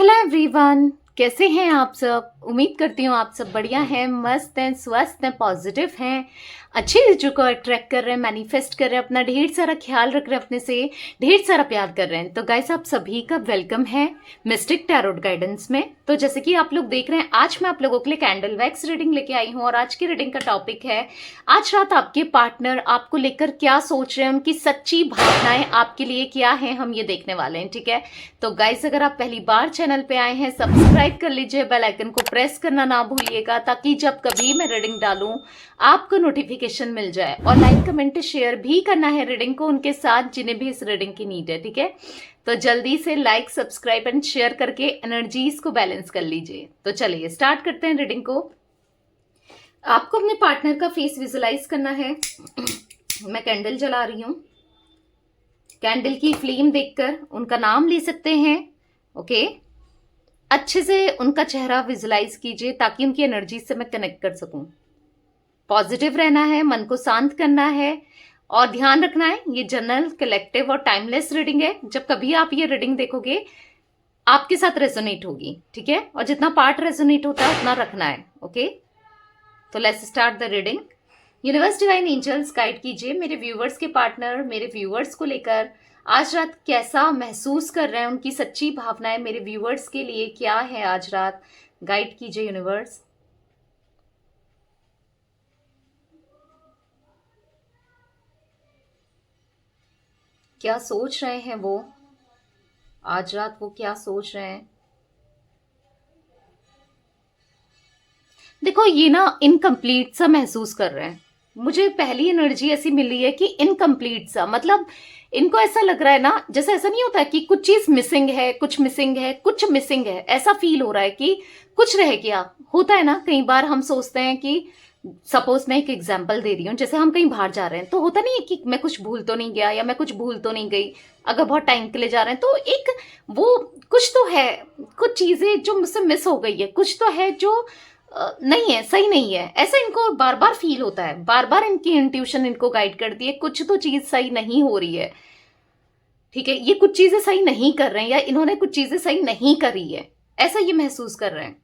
Hello everyone, कैसे हैं आप सब। उम्मीद करती हूँ आप सब बढ़िया हैं, मस्त हैं, स्वस्थ हैं, पॉजिटिव हैं, अच्छी चीज़ों को अट्रैक्ट कर रहे हैं, मैनिफेस्ट कर रहे हैं, अपना ढेर सारा ख्याल रख रहे हैं, अपने से ढेर सारा प्यार कर रहे हैं। तो गाइस, आप सभी का वेलकम है मिस्टिक टैरोट गाइडेंस में। तो जैसे कि आप लोग देख रहे हैं, आज मैं आप लोगों के लिए कैंडल वैक्स रीडिंग लेके आई हूँ और आज की रीडिंग का टॉपिक है आज रात आपके पार्टनर आपको लेकर क्या सोच रहे हैं, उनकी सच्ची भावनाएं आपके लिए क्या है, हम ये देखने वाले हैं। ठीक है, तो गाइस, अगर आप पहली बार चैनल पे आए हैं, सब्सक्राइब कर लीजिए, बेल आइकन को प्रेस करना ना भूलिएगा, ताकि जब कभी मैं रीडिंग डालूं आपको नोटिफिकेशन मिल जाए। और लाइक कमेंट शेयर भी करना है रीडिंग को उनके साथ जिन्हें भी इस रीडिंग की नीड है। ठीक है, तो जल्दी से लाइक, सब्सक्राइब एंड शेयर करके एनर्जीज को बैलेंस कर लीजिए। तो चलिए स्टार्ट करते हैं रीडिंग को। आपको अपने पार्टनर का फेस विजुलाइज करना है। मैं कैंडल जला रही हूं। कैंडल की फ्लेम देखकर उनका नाम ले सकते हैं। ओके, अच्छे से उनका चेहरा विजुलाइज कीजिए ताकि उनकी एनर्जी से मैं कनेक्ट कर सकूं। पॉजिटिव रहना है, मन को शांत करना है और ध्यान रखना है ये जनरल, कलेक्टिव और टाइमलेस रीडिंग है। जब कभी आप ये रीडिंग देखोगे आपके साथ रेजोनेट होगी। ठीक है, और जितना पार्ट रेजोनेट होता है उतना रखना है। ओके, तो let's start the reading. Universe, divine angels, guide कीजिए मेरे व्यूवर्स के पार्टनर मेरे व्यूवर्स को लेकर आज रात कैसा महसूस कर रहे हैं, उनकी सच्ची भावनाएं मेरे व्यूवर्स के लिए क्या है आज रात। गाइड कीजिए यूनिवर्स। क्या सोच रहे हैं वो आज रात, वो क्या सोच रहे हैं। देखो, ये ना इनकम्प्लीट सा महसूस कर रहे हैं। मुझे पहली एनर्जी ऐसी मिली है कि इनकम्प्लीट सा, मतलब इनको ऐसा लग रहा है ना, जैसे ऐसा नहीं होता कि कुछ चीज मिसिंग है, कुछ मिसिंग है, कुछ मिसिंग है, ऐसा फील हो रहा है कि कुछ रह गया। होता है ना, कई बार हम सोचते हैं कि सपोज मैं एक एग्जांपल दे रही हूँ, जैसे हम कहीं बाहर जा रहे हैं तो होता नहीं है कि मैं कुछ भूल तो नहीं गया या मैं कुछ भूल तो नहीं गई। अगर बहुत टाइम के लिए जा रहे हैं तो एक वो कुछ तो है, कुछ चीजें जो मुझसे मिस हो गई है, कुछ तो है जो नहीं है, सही नहीं है। ऐसा इनको बार बार फील होता है, बार बार इनकी इंट्यूशन इनको गाइड करती है कुछ तो चीज सही नहीं हो रही है। ठीक है, ये कुछ चीजें सही नहीं कर रहे हैं या इन्होंने कुछ चीजें सही नहीं करी है, ऐसा ये महसूस कर रहे हैं।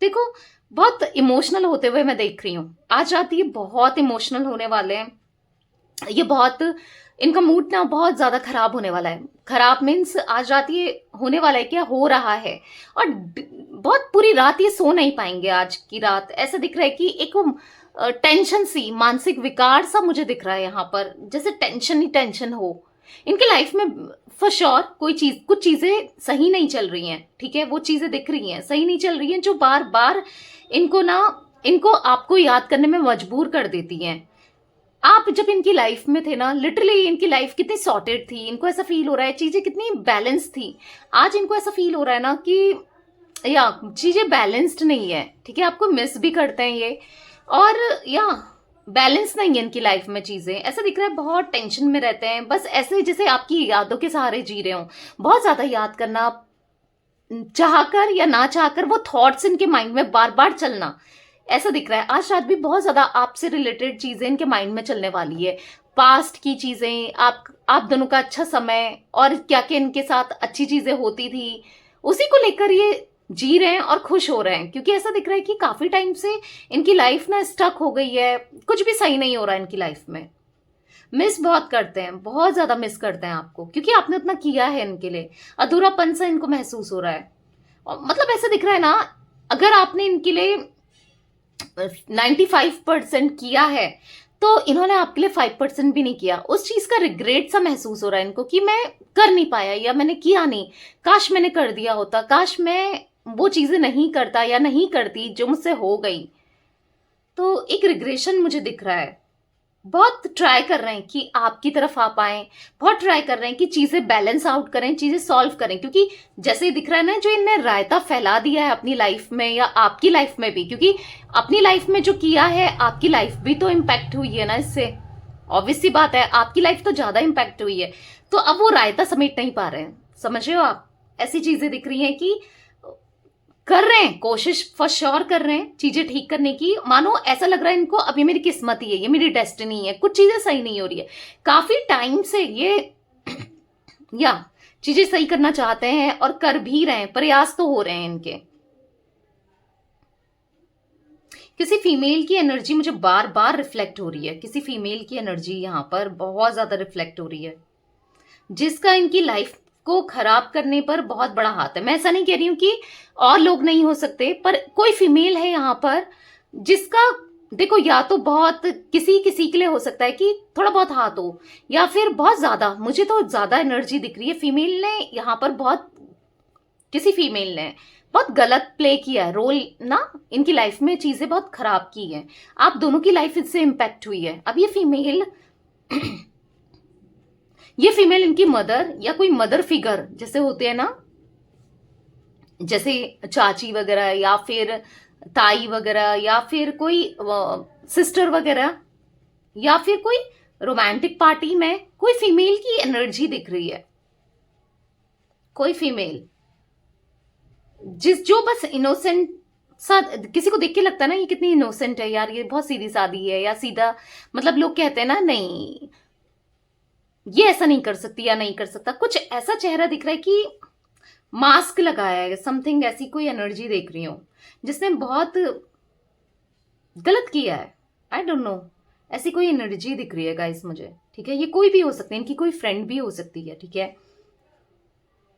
देखो, बहुत इमोशनल होते हुए मैं देख रही हूं आज रात। ये बहुत इमोशनल होने वाले हैं। ये बहुत, इनका मूड ना बहुत ज्यादा खराब होने वाला है। खराब मीन्स आज रात ये होने वाला है, क्या हो रहा है। और बहुत पूरी रात ये सो नहीं पाएंगे आज की रात। ऐसा दिख रहा है कि एक टेंशन सी, मानसिक विकार सा मुझे दिख रहा है यहाँ पर, जैसे टेंशन ही टेंशन हो इनके लाइफ में। फॉर श्योर कोई चीज, कुछ चीजें सही नहीं चल रही हैं। ठीक है, वो चीजें दिख रही हैं सही नहीं चल रही हैं, जो बार बार इनको ना, इनको आपको याद करने में मजबूर कर देती हैं। आप जब इनकी लाइफ में थे ना, लिटरली इनकी लाइफ कितनी सॉर्टेड थी, इनको ऐसा फील हो रहा है चीजें कितनी बैलेंस थी। आज इनको ऐसा फील हो रहा है ना कि या चीजें बैलेंस्ड नहीं है। ठीक है, आपको मिस भी करते हैं ये, और या बैलेंस नहीं है इनकी लाइफ में चीजें। ऐसा दिख रहा है बहुत टेंशन में रहते हैं, बस ऐसे जैसे आपकी यादों के सहारे जी रहे हो। बहुत ज्यादा याद करना, चाहकर या ना चाहकर वो थॉट्स इनके माइंड में बार बार चलना, ऐसा दिख रहा है। आज रात भी बहुत ज्यादा आपसे रिलेटेड चीजें इनके माइंड में चलने वाली है। पास्ट की चीजें, आप दोनों का अच्छा समय और क्या क्या इनके साथ अच्छी चीजें होती थी, उसी को लेकर ये जी रहे हैं और खुश हो रहे हैं। क्योंकि ऐसा दिख रहा है कि काफी टाइम से इनकी लाइफ ना स्टक हो गई है, कुछ भी सही नहीं हो रहा है इनकी लाइफ में। मिस बहुत करते हैं, बहुत ज्यादा मिस करते हैं आपको, क्योंकि आपने उतना किया है इनके लिए। अधूरापन सा इनको महसूस हो रहा है। और मतलब ऐसा दिख रहा है ना, अगर आपने इनके लिए 95% किया है तो इन्होंने आपके लिए 5% भी नहीं किया। उस चीज का रिग्रेट सा महसूस हो रहा है इनको कि मैं कर नहीं पाया या मैंने किया नहीं, काश मैंने कर दिया होता, काश मैं वो चीजें नहीं करता या नहीं करती जो मुझसे हो गई। तो एक रिग्रेशन मुझे दिख रहा है। बहुत ट्राई कर रहे हैं कि आपकी तरफ आ पाए, बहुत ट्राई कर रहे हैं कि चीजें बैलेंस आउट करें, चीजें सॉल्व करें। क्योंकि जैसे ही दिख रहा है ना, जो इनने रायता फैला दिया है अपनी लाइफ में या आपकी लाइफ में भी, क्योंकि अपनी लाइफ में जो किया है आपकी लाइफ भी तो इम्पैक्ट हुई है ना इससे। ऑब्वियस सी बात है, आपकी लाइफ तो ज्यादा इम्पैक्ट हुई है। तो अब वो रायता समेट नहीं पा रहे हैं, समझ रहे हो आप। ऐसी चीजें दिख रही हैं कि कर रहे हैं, कोशिश फॉर श्योर कर रहे हैं चीजें ठीक करने की। मानो ऐसा लग रहा है इनको अब ये मेरी किस्मत ही है, ये मेरी डेस्टिनी है, कुछ चीजें सही नहीं हो रही है काफी टाइम से ये या चीजें सही करना चाहते हैं और कर भी रहे हैं, प्रयास तो हो रहे हैं इनके। किसी फीमेल की एनर्जी मुझे बार बार रिफ्लेक्ट हो रही है, किसी फीमेल की एनर्जी यहाँ पर बहुत ज्यादा रिफ्लेक्ट हो रही है, जिसका इनकी लाइफ को खराब करने पर बहुत बड़ा हाथ है। मैं ऐसा नहीं कह रही हूं कि और लोग नहीं हो सकते, पर कोई फीमेल है यहाँ पर जिसका, देखो, या तो बहुत किसी किसी के लिए हो सकता है कि थोड़ा बहुत हाथ हो, या फिर बहुत ज्यादा, मुझे तो ज्यादा एनर्जी दिख रही है। फीमेल ने यहाँ पर बहुत, किसी फीमेल ने बहुत गलत प्ले किया है रोल ना, इनकी लाइफ में चीजें बहुत खराब की हैं। आप दोनों की लाइफ इससे इम्पैक्ट हुई है। अब ये फीमेल इनकी मदर या कोई मदर फिगर जैसे होते हैं ना, जैसे चाची वगैरह या फिर ताई वगैरह या फिर कोई सिस्टर वगैरह, या फिर कोई रोमांटिक पार्टी में कोई फीमेल की एनर्जी दिख रही है। कोई फीमेल जो बस इनोसेंट सा, किसी को देख के लगता है ना ये कितनी इनोसेंट है यार, ये बहुत सीधी सादी है, या सीधा, मतलब लोग कहते हैं ना, नहीं ये ऐसा नहीं कर सकती या नहीं कर सकता, कुछ ऐसा चेहरा दिख रहा है कि मास्क लगाया है, समथिंग ऐसी कोई एनर्जी देख रही हूं जिसने बहुत गलत किया है। आई डोंट नो, ऐसी कोई एनर्जी दिख रही है गाइस मुझे, ठीक है। ये कोई भी हो सकती है, इनकी कोई फ्रेंड भी हो सकती है, ठीक है।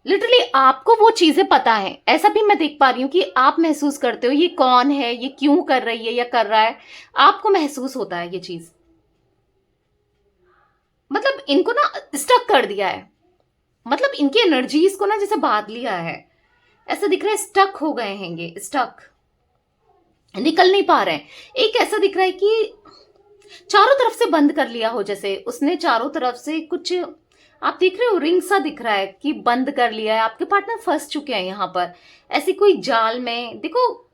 लिटरली आपको वो चीजें पता है, ऐसा भी मैं देख पा रही हूं कि आप महसूस करते हो ये कौन है, ये क्यों कर रही है या कर रहा है, आपको महसूस होता है ये चीज। मतलब इनको ना स्टक कर दिया है, मतलब इनकी एनर्जीज को ना जैसे बांध लिया है, ऐसा दिख रहा है स्टक हो गए हैं ये, स्टक निकल नहीं पा रहे हैं। एक ऐसा दिख रहा है कि चारों तरफ से बंद कर लिया हो, जैसे उसने चारों तरफ से कुछ, आप देख रहे हो रिंग सा दिख रहा है कि बंद कर लिया है। आपके पार्टनर फंस चुके हैं यहाँ पर ऐसी कोई जाल में। देखो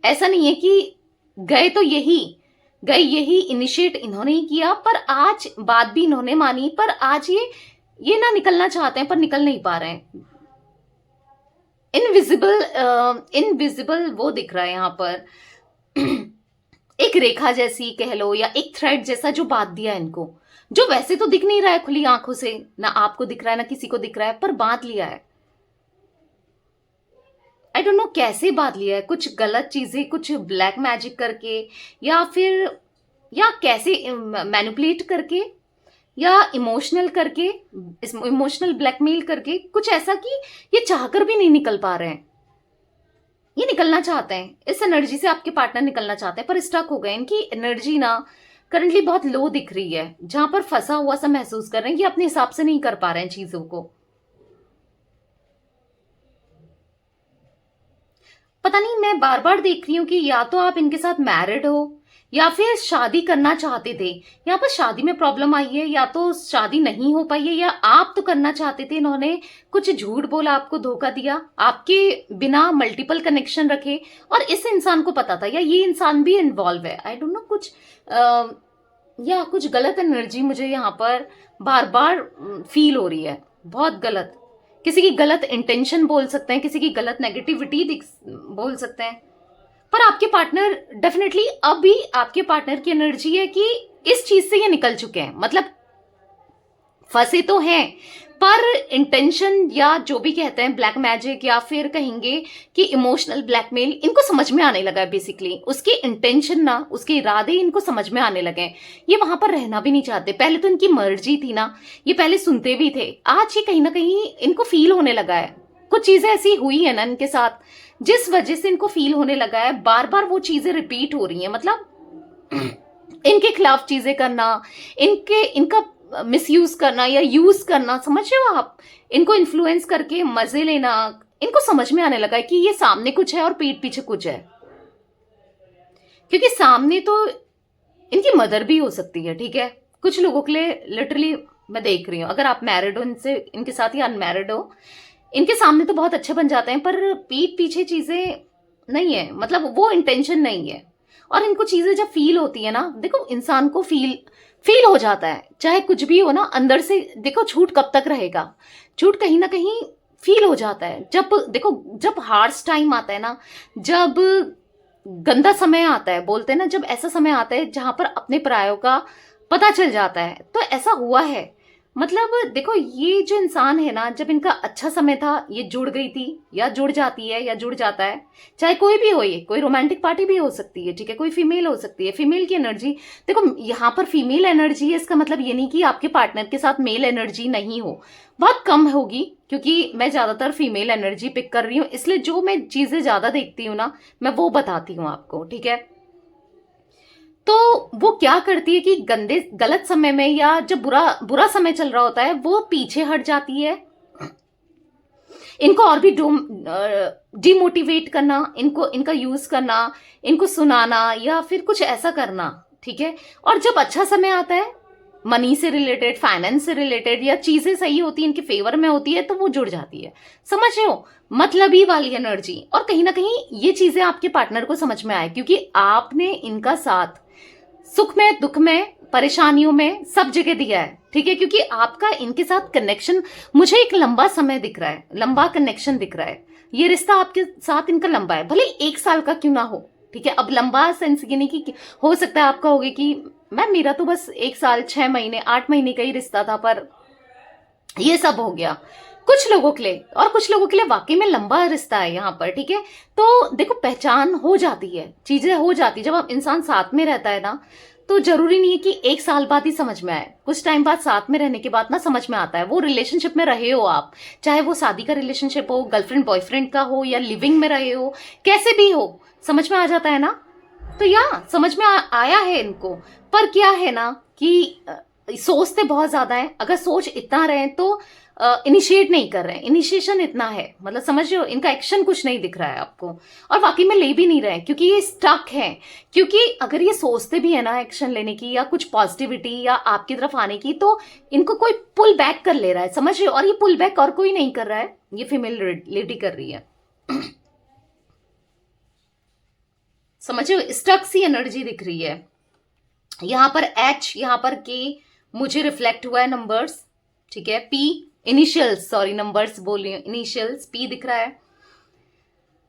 ऐसा नहीं है कि गए यही इनिशिएट इन्होंने ही किया, पर आज बात भी इन्होंने मानी, पर आज ये ना निकलना चाहते हैं पर निकल नहीं पा रहे हैं। इनविजिबल वो दिख रहा है यहाँ पर एक रेखा जैसी कह लो, या एक थ्रेड जैसा जो बांध दिया इनको, जो वैसे तो दिख नहीं रहा है खुली आंखों से, ना आपको दिख रहा है ना किसी को दिख रहा है, पर बांध लिया है। आई डोंट नो कैसे बांध लिया है, कुछ गलत चीजें, कुछ ब्लैक मैजिक करके, या फिर या कैसे मैनिपुलेट करके, या इमोशनल करके, इमोशनल ब्लैकमेल करके, कुछ ऐसा कि ये चाहकर भी नहीं निकल पा रहे हैं। ये निकलना चाहते हैं, इस एनर्जी से आपके पार्टनर निकलना चाहते हैं पर स्टक हो गए। इनकी एनर्जी ना करंटली बहुत लो दिख रही है, जहां पर फंसा हुआ सा महसूस कर रहे हैं, ये अपने हिसाब से नहीं कर पा रहे हैं चीजों को। पता नहीं, मैं बार बार देख रही हूं कि या तो आप इनके साथ मैरिड हो या फिर शादी करना चाहते थे। यहाँ पर शादी में प्रॉब्लम आई है, या तो शादी नहीं हो पाई है, या आप तो करना चाहते थे, इन्होंने कुछ झूठ बोला, आपको धोखा दिया, आपके बिना मल्टीपल कनेक्शन रखे, और इस इंसान को पता था, या ये इंसान भी इन्वॉल्व है। आई डोंट नो, कुछ या कुछ गलत एनर्जी मुझे यहाँ पर बार बार फील हो रही है, बहुत गलत। किसी की गलत इंटेंशन बोल सकते हैं, किसी की गलत नेगेटिविटी बोल सकते हैं, पर आपके पार्टनर डेफिनेटली, अभी आपके पार्टनर की एनर्जी है कि इस चीज से ये निकल चुके हैं, मतलब फंसे तो हैं, पर इंटेंशन या जो भी कहते हैं ब्लैक मैजिक, या फिर कहेंगे कि इमोशनल ब्लैकमेल, इनको समझ में आने लगा है। बेसिकली उसके इंटेंशन ना, उसके इरादे इनको समझ में आने लगे हैं। ये वहां पर रहना भी नहीं चाहते। पहले तो इनकी मर्जी थी ना, ये पहले सुनते भी थे, आज ये कहीं ना कहीं इनको फील होने लगा है, कुछ चीजें ऐसी हुई है ना इनके साथ जिस वजह से इनको फील होने लगा है, बार बार वो चीजें रिपीट हो रही हैं। मतलब इनके खिलाफ चीजें करना, इनका मिसयूज करना या यूज करना, समझ रहे हो आप, इनको इन्फ्लुएंस करके मजे लेना, इनको समझ में आने लगा है कि ये सामने कुछ है और पीठ पीछे कुछ है। क्योंकि सामने तो इनकी मदर भी हो सकती है, ठीक है, कुछ लोगों के लिए। लिटरली मैं देख रही हूं, अगर आप मैरिड हो इनसे, इनके साथ, या अनमैरिड हो, इनके सामने तो बहुत अच्छे बन जाते हैं, पर पीठ पीछे चीजें नहीं है, मतलब वो इंटेंशन नहीं है। और इनको चीजें जब फील होती है ना, देखो इंसान को फील हो जाता है, चाहे कुछ भी हो ना अंदर से। देखो झूठ कब तक रहेगा, झूठ कहीं ना कहीं फील हो जाता है। जब हार्श टाइम आता है ना, जब गंदा समय आता है, बोलते हैं ना, जब ऐसा समय आता है जहां पर अपने परायों का पता चल जाता है, तो ऐसा हुआ है। मतलब देखो, ये जो इंसान है ना, जब इनका अच्छा समय था ये जुड़ गई थी या जुड़ जाती है या जुड़ जाता है, चाहे कोई भी हो, ये कोई रोमांटिक पार्टी भी हो सकती है, ठीक है, कोई फीमेल हो सकती है, फीमेल की एनर्जी। देखो यहाँ पर फीमेल एनर्जी है, इसका मतलब ये नहीं कि आपके पार्टनर के साथ मेल एनर्जी नहीं हो, बहुत कम होगी, क्योंकि मैं ज्यादातर फीमेल एनर्जी पिक कर रही हूँ, इसलिए जो मैं चीजें ज्यादा देखती हूँ ना, मैं वो बताती हूँ आपको, ठीक है। तो वो क्या करती है कि गंदे गलत समय में या जब बुरा बुरा समय चल रहा होता है, वो पीछे हट जाती है, इनको और भी डिमोटिवेट करना, इनको इनका यूज करना, इनको सुनाना या फिर कुछ ऐसा करना, ठीक है। और जब अच्छा समय आता है, मनी से रिलेटेड, फाइनेंस से रिलेटेड, या चीजें सही होती है, इनके फेवर में होती है, तो वो जुड़ जाती है। समझ रहे हो, मतलबी वाली एनर्जी। और कहीं ना कहीं ये चीजें आपके पार्टनर को समझ में आए, क्योंकि आपने इनका साथ सुख में, दुख में, परेशानियों में, सब जगह दिया है, ठीक है। क्योंकि आपका इनके साथ कनेक्शन मुझे एक लंबा समय दिख रहा है, लंबा कनेक्शन दिख रहा है, ये रिश्ता आपके साथ इनका लंबा है, भले 1 साल का क्यों ना हो, ठीक है। अब लंबा सेंस ये नहीं कि हो सकता है आपका होगे कि मैम मेरा तो बस 1 साल 6 महीने 8 महीने का ही रिश्ता था, पर ये सब हो गया। कुछ लोगों के लिए, और कुछ लोगों के लिए वाकई में लंबा रिश्ता है यहाँ पर, ठीक है। तो देखो, पहचान हो जाती है, चीजें हो जाती है, जब आप इंसान साथ में रहता है ना, तो जरूरी नहीं है कि 1 साल बाद ही समझ में आए, कुछ टाइम बाद साथ में रहने के बाद ना समझ में आता है। वो रिलेशनशिप में रहे हो आप, चाहे वो शादी का रिलेशनशिप हो, गर्लफ्रेंड बॉयफ्रेंड का हो, या लिविंग में रहे हो, कैसे भी हो, समझ में आ जाता है ना। तो समझ में आया है इनको। पर क्या है ना कि सोचते बहुत ज्यादा है, अगर सोच इतना रहे तो इनिशिएट नहीं कर रहे हैं, इनिशिएशन इतना है, मतलब समझ रहे हो, इनका एक्शन कुछ नहीं दिख रहा है आपको, और वाकई में ले भी नहीं रहे हैं, क्योंकि ये स्टक है। क्योंकि अगर ये सोचते भी है ना एक्शन लेने की, या कुछ पॉजिटिविटी या आपकी तरफ आने की, तो इनको कोई पुल बैक कर ले रहा है, समझ रहे हो। और ये पुल बैक और कोई नहीं कर रहा है, ये फीमेल लेडी कर रही है। समझ रहे हो, स्टक सी एनर्जी दिख रही है। यहां पर H, यहां पर K मुझे रिफ्लेक्ट हुआ है, नंबर्स, ठीक है। P इनिशियल्स, सॉरी नंबर्स बोल रही हूँ, इनिशियल्स P दिख रहा है,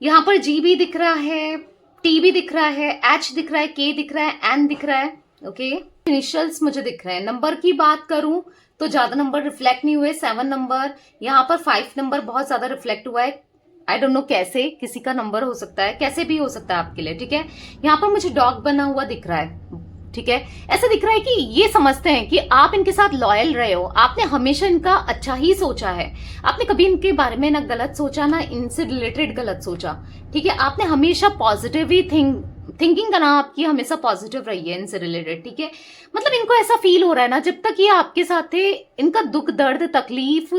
यहां पर G भी दिख रहा है, T भी दिख रहा है, H दिख रहा है, K दिख रहा है, N दिख रहा है, ओके। इनिशियल्स मुझे दिख रहे हैं। नंबर की बात करूं तो ज्यादा नंबर रिफ्लेक्ट नहीं हुए, 7 नंबर, यहाँ पर 5 नंबर बहुत ज्यादा रिफ्लेक्ट हुआ है। आई डोंट नो कैसे, किसी का नंबर हो सकता है, कैसे भी हो सकता है आपके लिए, ठीक है। यहाँ पर मुझे डॉग बना हुआ दिख रहा है, ठीक है। ऐसा दिख रहा है कि ये समझते हैं कि आप इनके साथ लॉयल रहे हो, आपने हमेशा इनका अच्छा ही सोचा है, आपने कभी इनके बारे में ना गलत सोचा, ना इनसे रिलेटेड गलत सोचा, ठीक है। आपने हमेशा पॉजिटिव ही थिंकिंग करना आपकी हमेशा पॉजिटिव रही है इनसे रिलेटेड, ठीक है। मतलब इनको ऐसा फील हो रहा है ना, जब तक ये आपके साथ थे, इनका दुख दर्द तकलीफ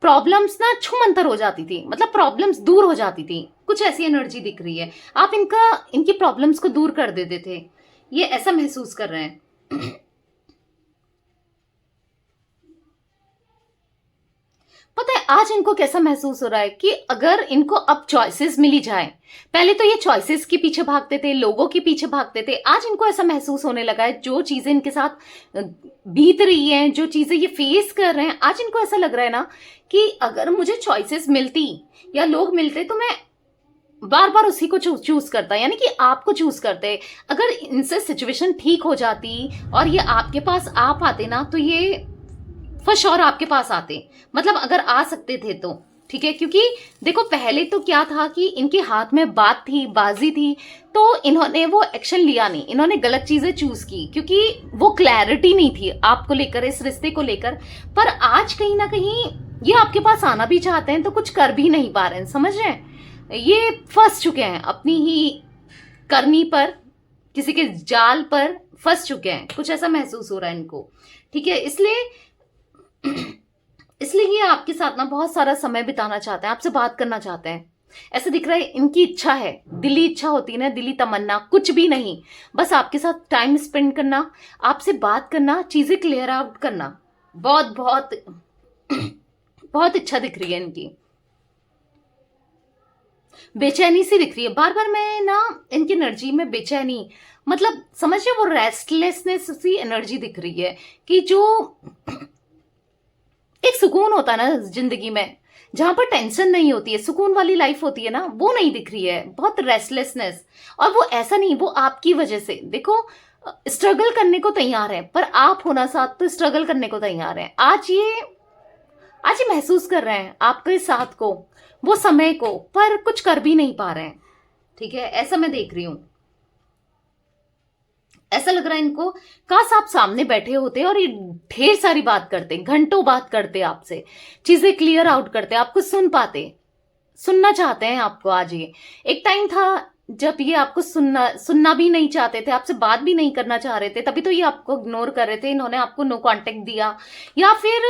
प्रॉब्लम्स ना छूमंतर हो जाती थी, मतलब प्रॉब्लम्स दूर हो जाती थी, कुछ ऐसी एनर्जी दिख रही है। आप इनकी प्रॉब्लम्स को दूर कर देते थे, ये ऐसा महसूस कर रहे हैं। पता है आज इनको कैसा महसूस हो रहा है कि अगर इनको अब चॉइसेस मिली जाए, पहले तो ये चॉइसेस के पीछे भागते थे, लोगों के पीछे भागते थे, आज इनको ऐसा महसूस होने लगा है, जो चीजें इनके साथ बीत रही हैं, जो चीजें ये फेस कर रहे हैं, आज इनको ऐसा लग रहा है ना कि अगर मुझे चॉइसेस मिलती या लोग मिलते तो मैं बार बार उसी को चूज करता, यानी कि आपको चूज करते। अगर इनसे सिचुएशन ठीक हो जाती और ये आपके पास आ पाते ना, तो ये फॉर श्योर आपके पास आते, मतलब अगर आ सकते थे तो, ठीक है। क्योंकि देखो पहले तो क्या था कि इनके हाथ में बात थी, बाजी थी, तो इन्होंने वो एक्शन लिया नहीं, इन्होंने गलत चीजें चूज की, क्योंकि वो क्लैरिटी नहीं थी आपको लेकर, इस रिश्ते को लेकर। पर आज कहीं ना कहीं ये आपके पास आना भी चाहते हैं, तो कुछ कर भी नहीं पा रहे हैं, समझ रहे हैं। ये फंस चुके हैं अपनी ही करनी पर, किसी के जाल पर फंस चुके हैं, कुछ ऐसा महसूस हो रहा है इनको, ठीक है। इसलिए ये आपके साथ ना बहुत सारा समय बिताना चाहते हैं, आपसे बात करना चाहते हैं, ऐसा दिख रहा है। इनकी इच्छा है, दिली इच्छा होती है ना, दिली तमन्ना, कुछ भी नहीं, बस आपके साथ टाइम स्पेंड करना, आपसे बात करना, चीजें क्लियर आउट करना, बहुत बहुत बहुत इच्छा दिख रही है इनकी। बेचैनी सी दिख रही है, बार बार मैं ना इनकी एनर्जी में बेचैनी, मतलब समझिए वो रेस्टलेसनेस सी एनर्जी दिख रही है, कि जो एक सुकून होता है ना जिंदगी में, जहां पर टेंशन नहीं होती है, सुकून वाली लाइफ होती है ना, वो नहीं दिख रही है, बहुत रेस्टलेसनेस। और वो ऐसा नहीं, वो आपकी वजह से, देखो स्ट्रगल करने को तैयार है, पर आप होना साथ तो स्ट्रगल करने को तैयार है। आज ये महसूस कर रहे हैं आपके साथ को, वो समय को, पर कुछ कर भी नहीं पा रहे हैं। ठीक है, ऐसा मैं देख रही हूं। ऐसा लग रहा है इनको, काश आप सामने बैठे होते और ये ढेर सारी बात करते, घंटों बात करते, आपसे चीजें क्लियर आउट करते, आपको सुन पाते। सुनना चाहते हैं आपको आज ये। एक टाइम था जब ये आपको सुनना भी नहीं चाहते थे, आपसे बात भी नहीं करना चाह रहे थे, तभी तो ये आपको इग्नोर कर रहे थे। इन्होंने आपको नो कांटेक्ट दिया, या फिर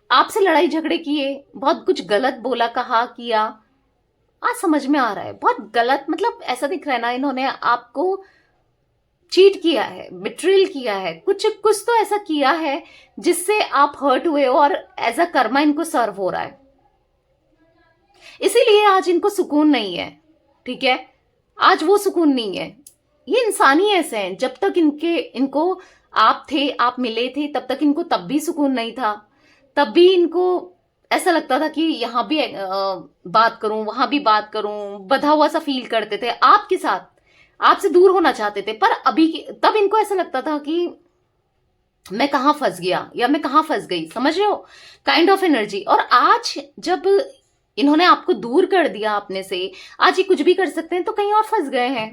आपसे लड़ाई झगड़े किए, बहुत कुछ गलत बोला, कहा, किया। आज समझ में आ रहा है, बहुत गलत, मतलब ऐसा दिख रहा है ना, इन्होंने आपको चीट किया है, बिट्रेल किया है, कुछ कुछ तो ऐसा किया है जिससे आप हर्ट हुए हो, और एज अ कर्मा इनको सर्व हो रहा है। इसीलिए आज इनको सुकून नहीं है। ठीक है, आज वो सुकून नहीं है। ये इंसान ही ऐसे हैं, जब तक इनको आप थे, आप मिले थे, तब तक इनको तब भी सुकून नहीं था। तब भी इनको ऐसा लगता था कि यहां भी बात करूं, वहां भी बात करूं, बंधा हुआ सा फील करते थे आपके साथ, आपसे दूर होना चाहते थे। पर तब इनको ऐसा लगता था कि मैं कहां फंस गया या मैं कहां फंस गई, समझ रहे हो, काइंड ऑफ एनर्जी। और आज जब इन्होंने आपको दूर कर दिया अपने से, आज ये कुछ भी कर सकते हैं तो कहीं और फंस गए हैं।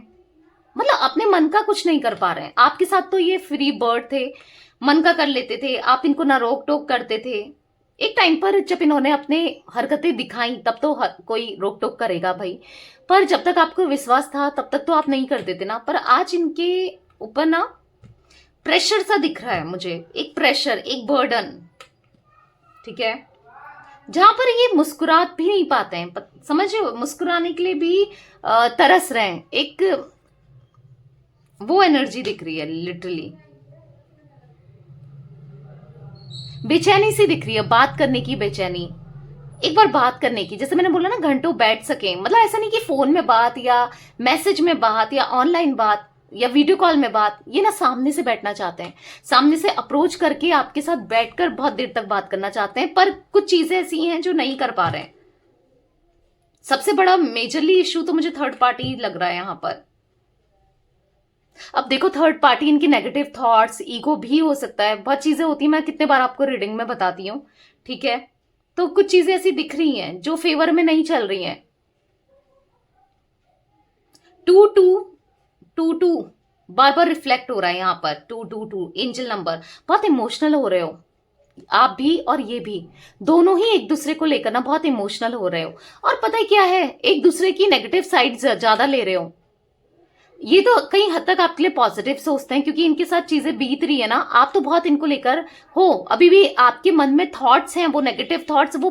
मतलब अपने मन का कुछ नहीं कर पा रहे हैं। आपके साथ तो ये फ्री बर्ड थे, मन का कर लेते थे, आप इनको ना रोक टोक करते थे। एक टाइम पर जब इन्होंने अपने हरकतें दिखाई, तब तो कोई रोक टोक करेगा भाई, पर जब तक आपको विश्वास था तब तक तो आप नहीं करते थे ना। पर आज इनके ऊपर ना प्रेशर सा दिख रहा है मुझे, एक प्रेशर, एक बर्डन। ठीक है, जहां पर ये मुस्कुरा भी नहीं पाते हैं, समझ रहे हो, मुस्कुराने के लिए भी तरस रहे हैं। एक वो एनर्जी दिख रही है, लिटरली बेचैनी सी दिख रही है, बात करने की बेचैनी, एक बार बात करने की। जैसे मैंने बोला ना, घंटों बैठ सके, मतलब ऐसा नहीं कि फोन में बात या मैसेज में बात या ऑनलाइन बात या वीडियो कॉल में बात, ये ना सामने से बैठना चाहते हैं, सामने से अप्रोच करके आपके साथ बैठकर बहुत देर तक बात करना चाहते हैं। पर कुछ चीजें ऐसी हैं जो नहीं कर पा रहे हैं। सबसे बड़ा मेजरली इश्यू तो मुझे थर्ड पार्टी लग रहा है यहां पर। अब देखो, थर्ड पार्टी, इनकी नेगेटिव थॉट्स, ईगो भी हो सकता है, बहुत चीजें होती है, मैं कितने बार आपको रीडिंग में बताती हूँ। ठीक है, तो कुछ चीजें ऐसी दिख रही हैं जो फेवर में नहीं चल रही हैं। 2222 बार बार रिफ्लेक्ट हो रहा है यहां पर, 222 एंजल नंबर। बहुत इमोशनल हो रहे हो आप भी, और ये भी, दोनों ही एक दूसरे को लेकर ना बहुत इमोशनल हो रहे हो। और पता है क्या है, एक दूसरे की नेगेटिव साइड ज्यादा ले रहे हो। ये तो कई हद तक आपके लिए पॉजिटिव सोचते हैं, क्योंकि इनके साथ चीजें बीत रही है ना, आप तो बहुत इनको लेकर हो, अभी भी आपके मन में थॉट्स हैं, वो नेगेटिव थॉट्स, वो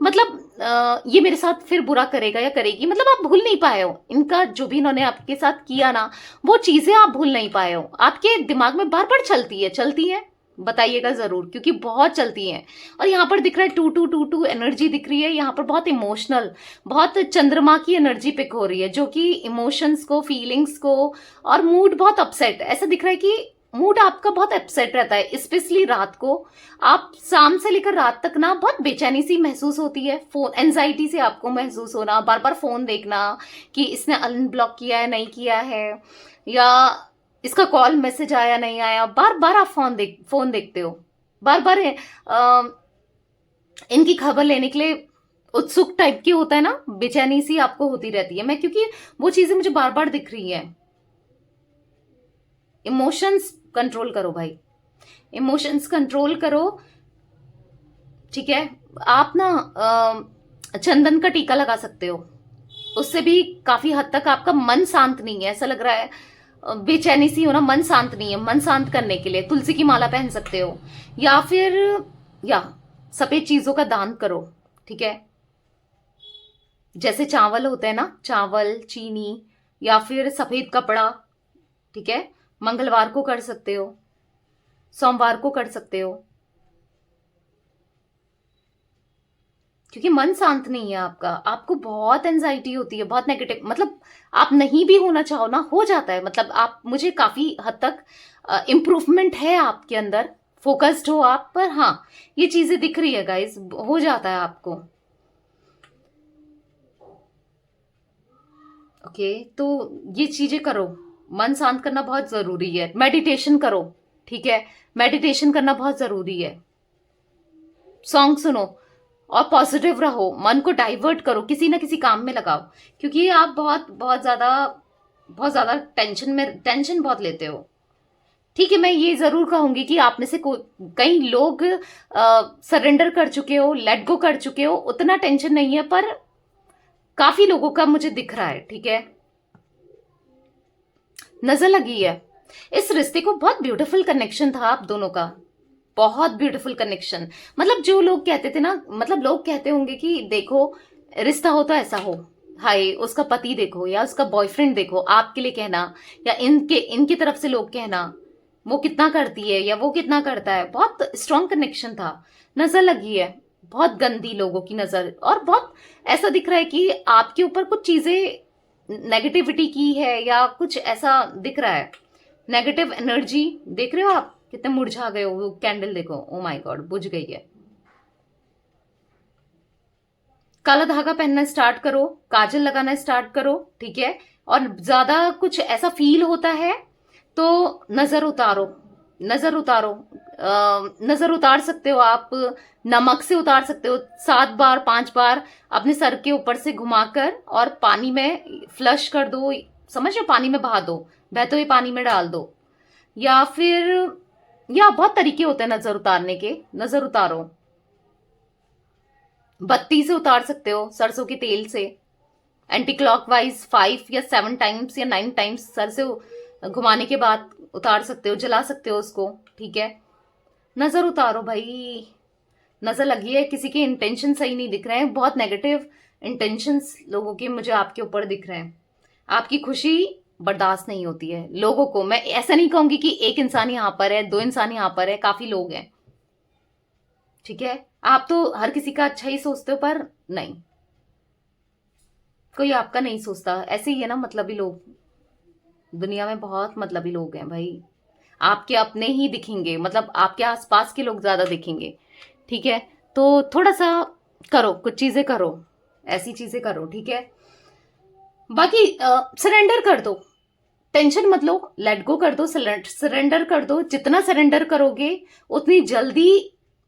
मतलब ये मेरे साथ फिर बुरा करेगा या करेगी, मतलब आप भूल नहीं पाए हो इनका, जो भी इन्होंने आपके साथ किया ना, वो चीजें आप भूल नहीं पाए हो। आपके दिमाग में बार बार चलती है, बताइएगा जरूर, क्योंकि बहुत चलती हैं। और यहाँ पर दिख रहा है 2222 एनर्जी दिख रही है यहाँ पर, बहुत इमोशनल, बहुत चंद्रमा की एनर्जी पिक हो रही है, जो कि इमोशंस को, फीलिंग्स को, और मूड बहुत अपसेट, ऐसा दिख रहा है कि मूड आपका बहुत अपसेट रहता है, स्पेशली रात को। आप शाम से लेकर रात तक ना बहुत बेचैनी सी महसूस होती है, फोन एंजाइटी से आपको महसूस होना, बार बार फोन देखना कि इसने अनब्लॉक किया है, नहीं किया है, या इसका कॉल मैसेज आया नहीं आया, बार बार आप फोन देखते हो, बार बार इनकी खबर लेने के लिए उत्सुक टाइप की होता है ना, बेचैनी सी आपको होती रहती है। मैं, क्योंकि वो चीजें मुझे बार बार दिख रही है। इमोशंस कंट्रोल करो भाई, इमोशंस कंट्रोल करो। ठीक है, आप ना चंदन का टीका लगा सकते हो, उससे भी काफी हद तक आपका मन शांत नहीं है, ऐसा लग रहा है बेचैनी सी हो ना, मन शांत नहीं है। मन शांत करने के लिए तुलसी की माला पहन सकते हो, या फिर या सफेद चीजों का दान करो। ठीक है, जैसे चावल होते हैं ना, चावल, चीनी, या फिर सफेद कपड़ा। ठीक है, मंगलवार को कर सकते हो, सोमवार को कर सकते हो, क्योंकि मन शांत नहीं है आपका, आपको बहुत एंजाइटी होती है, बहुत नेगेटिव, मतलब आप नहीं भी होना चाहो ना, हो जाता है, मतलब आप, मुझे काफी हद तक इम्प्रूवमेंट है आपके अंदर, फोकस्ड हो आप पर। हाँ, ये चीजें दिख रही है गाइस, हो जाता है आपको। ओके, तो ये चीजें करो, मन शांत करना बहुत जरूरी है, मेडिटेशन करो, ठीक है, मेडिटेशन करना बहुत जरूरी है, सॉन्ग सुनो और पॉजिटिव रहो, मन को डाइवर्ट करो, किसी ना किसी काम में लगाओ, क्योंकि आप बहुत बहुत ज्यादा टेंशन बहुत लेते हो। ठीक है, मैं ये जरूर कहूंगी कि आप में से कई लोग सरेंडर कर चुके हो, लेट गो कर चुके हो, उतना टेंशन नहीं है, पर काफी लोगों का मुझे दिख रहा है, ठीक है, नजर लगी है। इस रिश्ते को बहुत ब्यूटीफुल कनेक्शन था आप दोनों का, बहुत ब्यूटीफुल कनेक्शन। मतलब जो लोग कहते थे ना, मतलब लोग कहते होंगे कि देखो रिश्ता हो तो ऐसा हो, हाय उसका पति देखो या उसका बॉयफ्रेंड देखो, आपके लिए कहना या इनकी तरफ से लोग कहना वो कितना करती है या वो कितना करता है, बहुत स्ट्रॉन्ग कनेक्शन था, नजर लगी है, बहुत गंदी लोगों की नजर, और बहुत ऐसा दिख रहा है कि आपके ऊपर कुछ चीजें नेगेटिविटी की है या कुछ ऐसा दिख रहा है, नेगेटिव एनर्जी देख रहे हो आप, कितने मुरझा गए हो, वो कैंडल देखो, ओ माय गॉड बुझ गई है। काला धागा पहनना स्टार्ट करो, काजल लगाना स्टार्ट करो, ठीक है, और ज्यादा कुछ ऐसा फील होता है तो नजर उतारो, नजर उतारो, नजर उतार सकते हो आप, नमक से उतार सकते हो, 7 बार 5 बार अपने सर के ऊपर से घुमाकर और पानी में फ्लश कर दो, समझ लो, पानी में बहा दो, बहते हुए पानी में डाल दो, या फिर या बहुत तरीके होते हैं नजर उतारने के, नजर उतारो, बत्ती से उतार सकते हो, सरसों के तेल से एंटी क्लॉकवाइज 5 या 7 टाइम्स या 9 टाइम्स सर से घुमाने के बाद उतार सकते हो, जला सकते हो उसको, ठीक है, नजर उतारो भाई, नजर लगी है, किसी के इंटेंशन सही नहीं दिख रहे हैं, बहुत नेगेटिव इंटेंशंस लोगों के मुझे आपके ऊपर दिख रहे हैं, आपकी खुशी बर्दाश्त नहीं होती है लोगों को। मैं ऐसा नहीं कहूंगी कि एक इंसान यहां पर है, 2 इंसान यहां पर है, काफी लोग हैं, ठीक है, आप तो हर किसी का अच्छा ही सोचते हो, पर नहीं, कोई आपका नहीं सोचता, ऐसे ही है ना, मतलबी लोग दुनिया में बहुत मतलबी लोग हैं भाई, आपके अपने ही दिखेंगे, मतलब आपके आसपास के लोग ज्यादा दिखेंगे, ठीक है, तो थोड़ा सा करो, कुछ चीजें करो, ऐसी चीजें करो, ठीक है, बाकी सरेंडर कर दो, टेंशन मत लो, लेट गो कर दो, सरेंडर कर दो, जितना सरेंडर करोगे उतनी जल्दी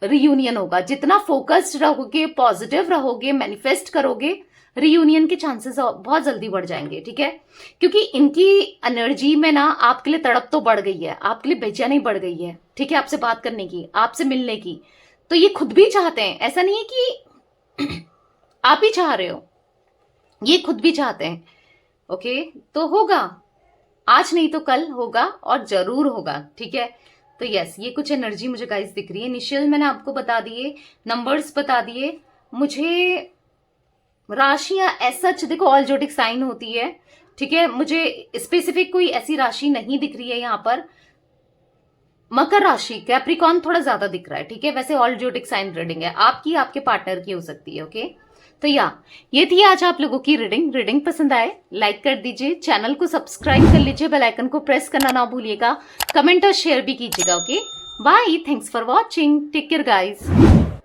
रियूनियन होगा, जितना फोकस्ड रहोगे, पॉजिटिव रहोगे, मैनिफेस्ट करोगे, रियूनियन के चांसेस बहुत जल्दी बढ़ जाएंगे, ठीक है, क्योंकि इनकी एनर्जी में ना आपके लिए तड़प तो बढ़ गई है, आपके लिए बेचैनी बढ़ गई है, ठीक है, आपसे बात करने की, आपसे मिलने की, तो ये खुद भी चाहते हैं, ऐसा नहीं है कि आप ही चाह रहे हो, ये खुद भी चाहते हैं, ओके, तो होगा, आज नहीं तो कल होगा और जरूर होगा, ठीक है, तो यस, ये कुछ एनर्जी मुझे गाइस दिख रही है, इनिशियल मैंने आपको बता दिए, नंबर्स बता दिए, मुझे राशियां ऐसा देखो ऑल जोडिक साइन होती है, ठीक है, मुझे स्पेसिफिक कोई ऐसी राशि नहीं दिख रही है यहाँ पर, मकर राशि, कैप्रिकॉर्न थोड़ा ज्यादा दिख रहा है, ठीक है, वैसे ऑल जोडिक साइन रीडिंग है, आपकी आपके पार्टनर की हो सकती है, ओके, तो ये थी आज आप लोगों की रीडिंग पसंद आए लाइक कर दीजिए, चैनल को सब्सक्राइब कर लीजिए, बेल आइकन को प्रेस करना ना भूलिएगा, कमेंट और शेयर भी कीजिएगा, okay, bye, thanks for watching, take care guys.